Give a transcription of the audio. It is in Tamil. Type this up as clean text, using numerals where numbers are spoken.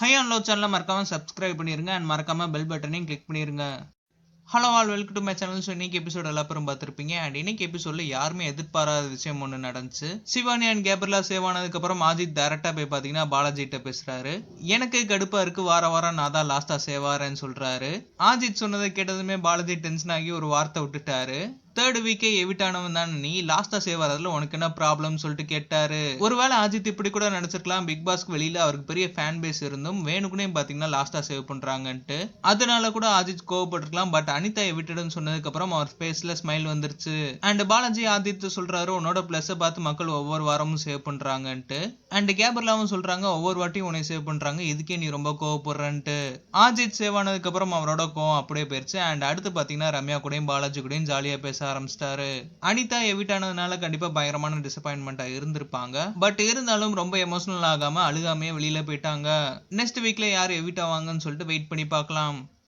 ஹை அண்ட் லோ சேனலை மறக்காம சப்ஸ்கிரைப் பண்ணிருங்க அண்ட் மறக்காம பெல் பட்டனையும் கிளிக் பண்ணிருங்க. Hello all, welcome to my channel. So இன்னைக்கு எபிசோட் எல்லா பேரும் பார்த்துருப்பீங்க. அண்ட் இன்னைக்கு எபிசோட்ல யாருமே எதிர்பாராத விஷயம் ஒன்று நடந்துச்சு. சிவானி அண்ட் கேப்ரிலா சேவ் ஆனதுக்கு அப்புறம் அஜித் டைரக்டா போய் பாத்தீங்கன்னா பாலாஜி கிட்ட பேசுறாரு. எனக்கு கடுப்பா இருக்கு, வார வாரம் நான் தான் லாஸ்டா சேவாரேன்னு சொல்றாரு. அஜித் சொன்னதை கேட்டதுமே பாலாஜி டென்ஷன் ஆகி ஒரு வார்த்தை விட்டுட்டாரு. தேர்ட் வீக்கே எவிட் ஆனவன் தான் நீ, லாஸ்டா சேவ் ஆறதுல உனக்கு என்ன ப்ராப்ளம் சொல்லிட்டு கேட்டாரு. ஒருவேளை அஜித் இப்படி கூட நினைச்சிருக்கலாம், பிக் பாஸ்க்கு வெளியில அவருக்கு பெரிய ஃபேன் பேஸ் இருந்தும் வேணுக்குனே பாத்தீங்கன்னா லாஸ்டா சேவ் பண்றாங்கன்ட்டு. அதனால கூட அஜித் கோவப்பட்டிருக்கலாம். பட் அனிதா எவிட்டட்னு சொன்னதுக்கு அப்புறம் அவர் ஃபேஸ்ல ஸ்மைல் வந்துருச்சு. அண்ட் பாலாஜி ஆதித் சொல்றாரு, உன்னோட பிளஸ் பார்த்து மக்கள் ஒவ்வொரு வாரமும் சேவ் பண்றாங்கன்ட்டு. அண்ட் கேப்ரிலாவும் சொல்றாங்க, ஒவ்வொரு வாட்டியும் உன்னை சேவ் பண்றாங்க, இதுக்கே நீ ரொம்ப கோவப்படுறன்ட்டு. அஜித் சேவ் ஆனதுக்கு அப்புறம் அவரோட கோவம் அப்படியே போயிருச்சு. அண்ட் அடுத்து பாத்தீங்கன்னா ரம்யா கூடயும் பாலாஜி கூடயும் ஜாலியா பேச ஆரம்பிச்சிட்டாரு. அனிதா எவிட் ஆனதுனால கண்டிப்பா பயங்கரமான டிசப்பாயின்மெண்டா இருந்திருப்பாங்க. பட் இருந்தாலும் ரொம்ப எமோஷனல் ஆகாம அழுகாமையே வெளியில போயிட்டாங்க. நெக்ஸ்ட் வீக்ல யார் எவிட் ஆவாங்கன்னு சொல்லிட்டு வெயிட் பண்ணி பார்க்கலாம்.